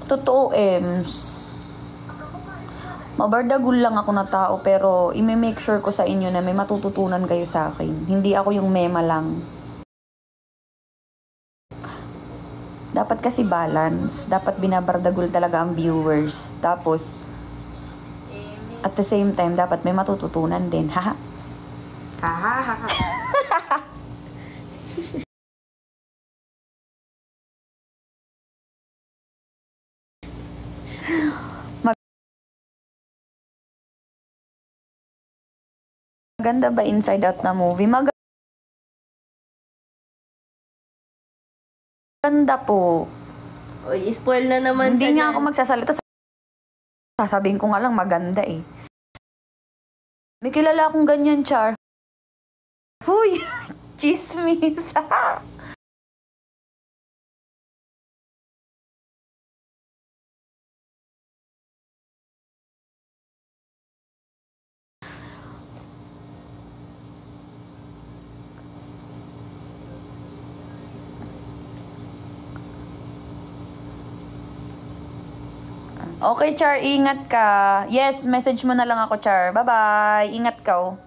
Totoo, Ems. Mabardagul lang ako na tao, pero i-make sure ko sa inyo na may matututunan kayo sa akin. Hindi ako yung mema lang. Dapat kasi balance. Dapat binabardagul talaga ang viewers. Tapos, at the same time, dapat may matututunan din. Haha. Hahaha. Maganda ba Inside Out na movie? Maganda po. Uy, spoil na naman. Hindi nga ako magsasalita. Sasabihin ko nga lang maganda eh. May kilala akong ganyan, Char. Huy! Chismis! Okay, Char, ingat ka. Yes, message mo na lang ako, Char. Bye-bye. Ingat ka. Oh.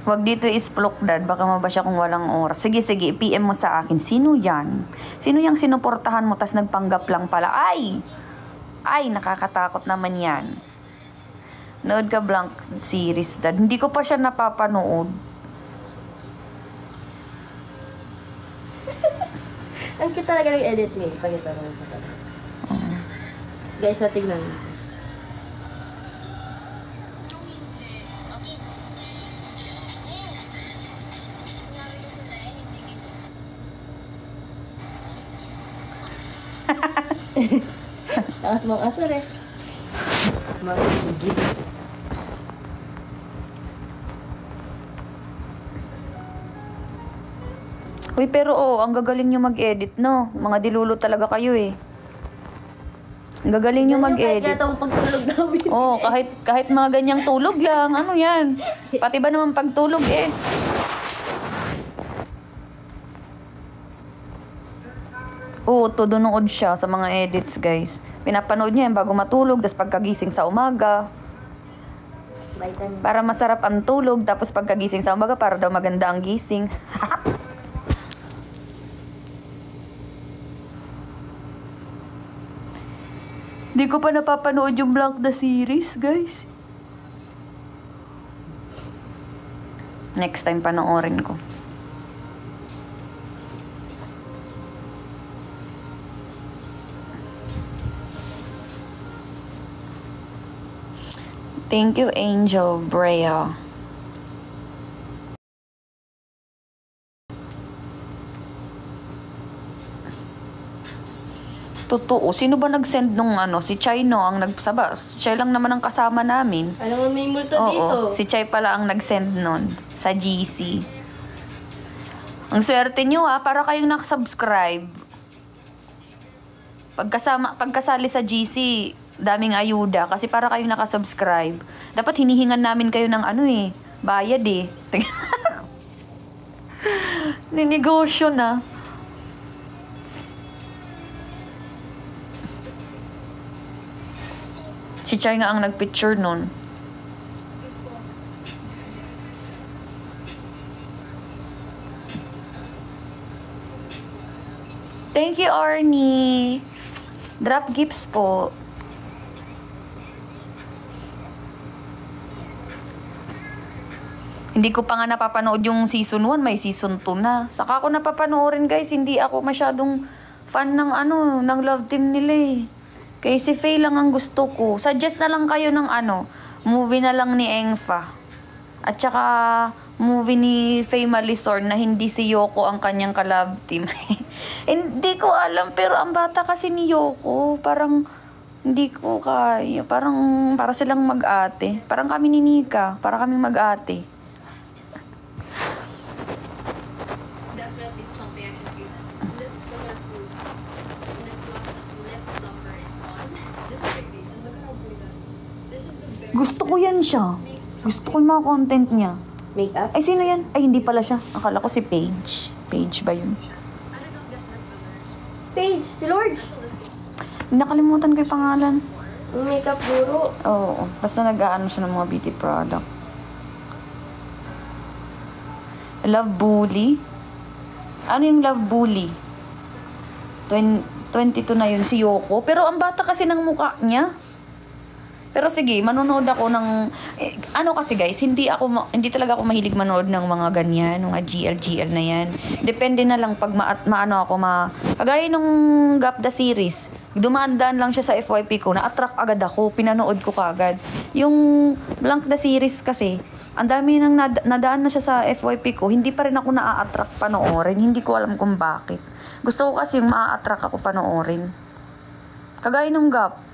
Wag dito isplok, Dad. Baka mabasya kung walang oras. Sige, sige. PM mo sa akin. Sino yan? Sino yung sinuportahan mo tas nagpanggap lang pala? Ay! Ay, nakakatakot naman yan. Nood ka blank series, Dad. Hindi ko pa siya napapanood. Ang cute talaga ng edit niya. Pakita mo. Guys, so tignan mo. Takas mong asar eh. Mga sigit. Uy, pero ang gagaling nyo mag-edit, no? Mga dilulo talaga kayo eh. Ang gagaling nyo mag-edit. Kahit pagtulog namin. Kahit mga ganyang tulog lang. Ano yan? Pati ba naman pagtulog eh? Tudunood siya sa mga edits, guys. Pinapanood niya yan bago matulog, tapos pagkagising sa umaga. Para masarap ang tulog, tapos pagkagising sa umaga, para daw maganda ang gising. Di ko pa napapanood yung Blank the series, guys. Next time panoorin ko. Thank you, Angel Brea. Totoo. Sino ba nag-send nung Si Chai, no? Ang nagsaba. Chai lang naman ang kasama namin. Alam mo, may multo dito. Si Chai pala ang nag-send nun sa GC. Ang swerte nyo para kayong nakasubscribe. Pagkasali sa GC, daming ayuda kasi para kayong nakasubscribe. Dapat hinihingan namin kayo ng bayad eh. Ninegosyo na. Si Chai nga ang nagpicture nun. Thank you, Arnie. Drop gifts po. Hindi ko pa nga napapanood yung season 1, may season 2 na. Saka ako napapanoorin, guys. Hindi ako masyadong fan ng ng love team nila eh. Kaya si Faye lang ang gusto ko. Suggest na lang kayo ng movie na lang ni Engfa. At saka movie ni Faye Malisor na hindi si Yoko ang kanyang ka-love team. Hindi ko alam, pero ang bata kasi ni Yoko, parang hindi ko kaya. Parang para silang mag-ate. Parang kami ni Nika, para kami mag-ate. Gusto ko yan siya. Gusto ko yung mga content niya. Makeup? Ay, sino yan? Ay, hindi pala siya. Akala ko si Paige. Paige ba yun? Paige, si Lord. Nakalimutan ko yung pangalan. Yung makeup guru. Oo. Basta nag-aano siya ng mga beauty product. Love Bully? Ano yung Love Bully? 22 na yun si Yoko. Pero ang bata kasi ng mukha niya. Pero sige, manonood ako ng... ano kasi guys, hindi talaga ako mahilig manood ng mga ganyan, mga GL na yan. Depende na lang pag kagaya nung Gapda series. Dumaan-daan lang siya sa FYP ko, na-attract agad ako, pinanood ko kagad. Yung Blank the series kasi, ang dami nang nadaan na siya sa FYP ko, hindi pa rin ako na-attract panoorin. Hindi ko alam kung bakit. Gusto ko kasi yung ma-attract ako panoorin. Kagaya nung Gap.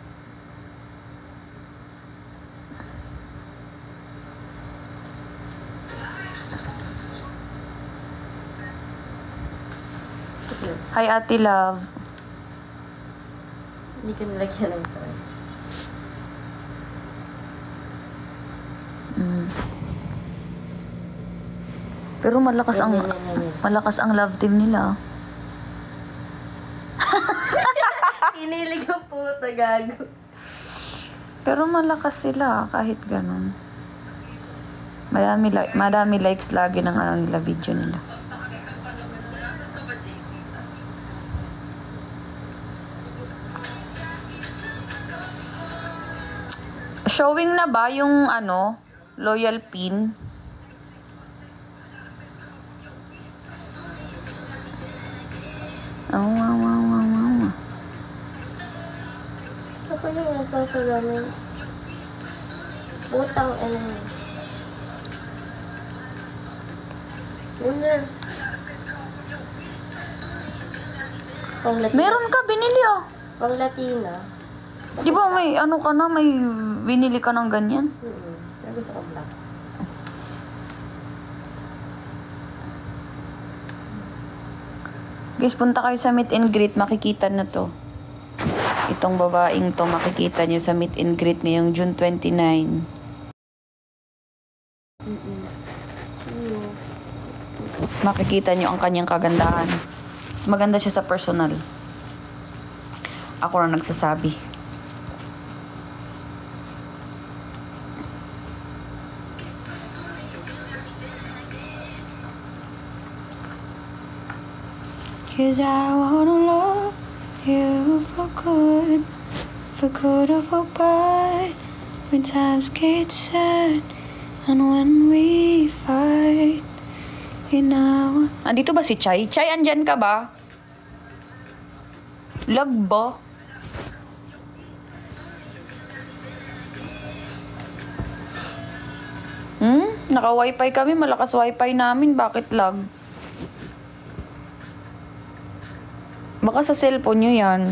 Hi, Ate Love. Hindi ka nalagyan ng phone. Pero malakas ang love team nila. Kinilig ang puta, gago. Pero malakas sila kahit ganun. Madami likes lagi ng video nila. Showing na ba yung loyal pin? Wow. Ako yung nagpasalamin. Butang Meron ka binili Pang Latina. Di ba may may binili ka ng ganyan? Pero gusto ko black. Guys, punta kayo sa meet and greet, makikita na to. Itong babaeng to, makikita nyo sa meet and greet ngayong June 29. Makikita nyo ang kanyang kagandahan. Mas maganda siya sa personal. Ako na nagsasabi. Cause I wanna love you for good or for bad. When times get sad and when we fight. Andito ba si Chai? Chai, andyan ka ba? Lag ba? Naka-wifi kami. Malakas wifi namin. Bakit lag? Baka sa cellphone nyo yan.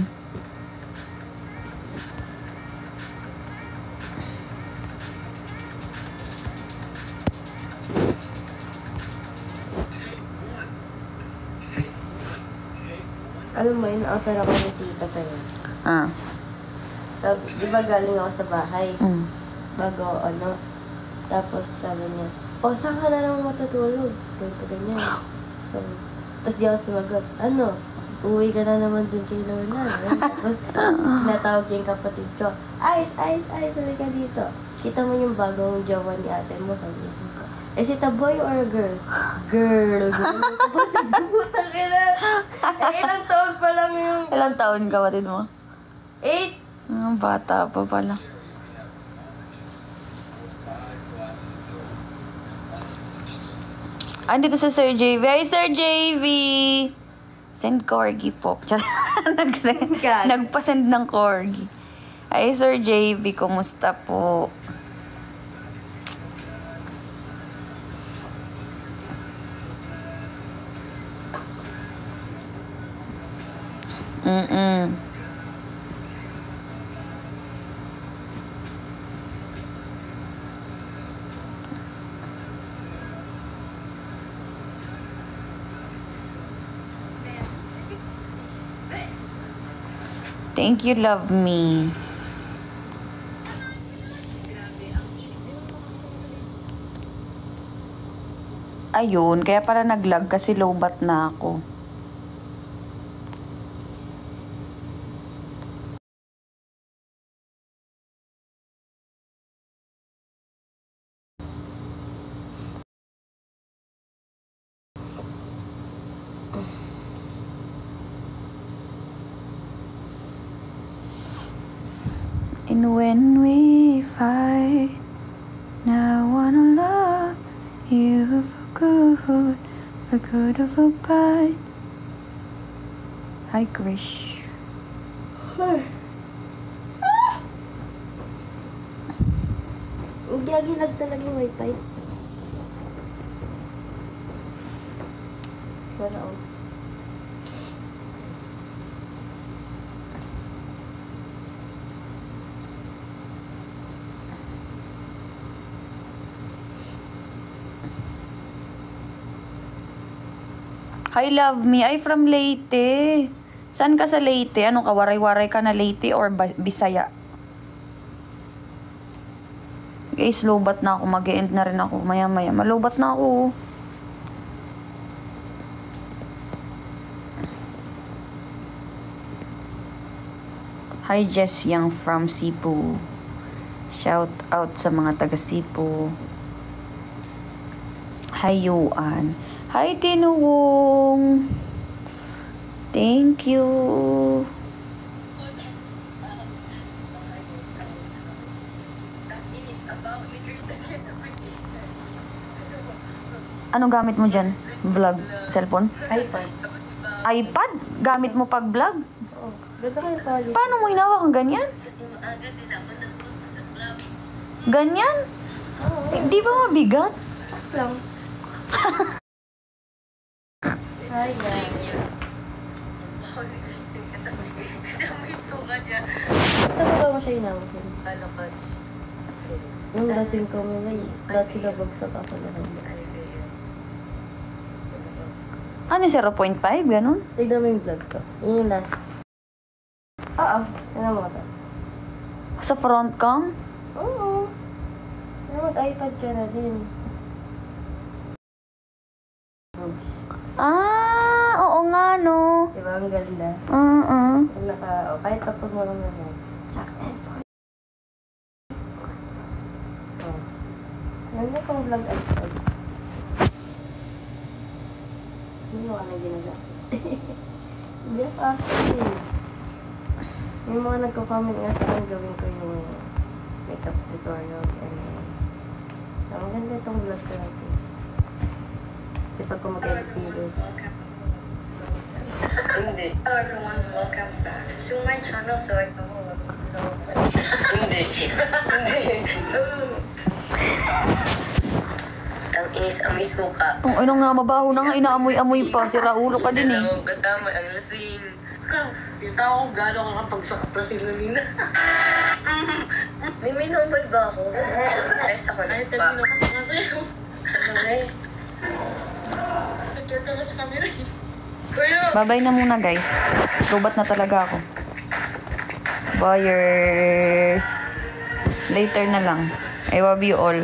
Alam mo yun, nakasara ko ni tita kayo. Sabi, di ba galing ako sa bahay? Bago, tapos sabi niya, saan ka na naman matutulog? Ganyan. Sabi, tapos di ako sumagot, uwi ka na naman dun kay Lorna. Tapos, natawag yung kapatid ko, Ice, sabi ka dito. Kita mo yung bagong jowa ni ate mo, sabi ko. Is it a boy or a girl? Girl. Kapatid ko, putang ina. Ilang taon pa lang yung... Ilang taon kapatid mo? 8. Bata pa pala. Andito si Sir JV. Hi, Sir JV! Send corgi po. Nagpa-send ng corgi. Hi, Sir JV. Kumusta po? Thank you, love me. Ayun, kaya pala nag-lag kasi lowbat na ako. And when we fight, now I wanna love you for good or for bad. Hi, Krish. Gilag talaga yung wifi. Wala ako. Hi, love me. Ay, from Leyte. Saan ka sa Leyte? Ano ka? Waray-waray ka na Leyte or Bisaya? Guys, lowbat na ako. Mag-e-end na rin ako. Maya-maya. Malowbat na ako. Hi, Jess Young from Cebu. Shout out sa mga taga Cebu. Hi, Yuan. Hi, Tinuwong. Thank you. Anong gamit mo dyan? Vlog? Cellphone? iPad. iPad? Gamit mo pag vlog? Oo. Ganda kayo pali. Paano mo hinawak ang ganyan? Ganyan? Oo. Di ba mabigat? Lang. Hi, guys. Saan ba mo siya inawag? Yung lasing ko mo na dahil sila bagsak ako lahat. Ano, 0.5? Ganun? Tignan mo yung vlog ko. Yun yung last. Oo. Ano mo ito? Sa front cam? Oo. Ano mag-iPad ka na din. Ah, oo nga, no. Diba? Ang ganda. Pag kahit kapag mo lang naman. Oh. Ganda kong vlog iPad. Hindi mo ka na ginagawa. Hindi pa actually. Yung mga nagko-comment nga sa akin, gawin ko yung makeup tutorial. So, ang ganda itong vlog ko natin. Kasi pag ko mag-edit video. Hindi. Hello everyone, welcome back to my channel. So, hindi. Hindi. Ang inis-amis mo ka. Kung ano nga, mabaho na nga, inaamoy-amoy pa. Si Raulo ka din eh. Kasama ang lasing. Kita ko gano'n ka kapag sa kaplasin na nina. May number ba ako? Best ako na spa. Ay, kasi sa'yo. Ano eh? Nag-tour ka ba sa camera? Bye-bye na muna, guys. Lowbat na talaga ako. Buyers. Later na lang. I love you all.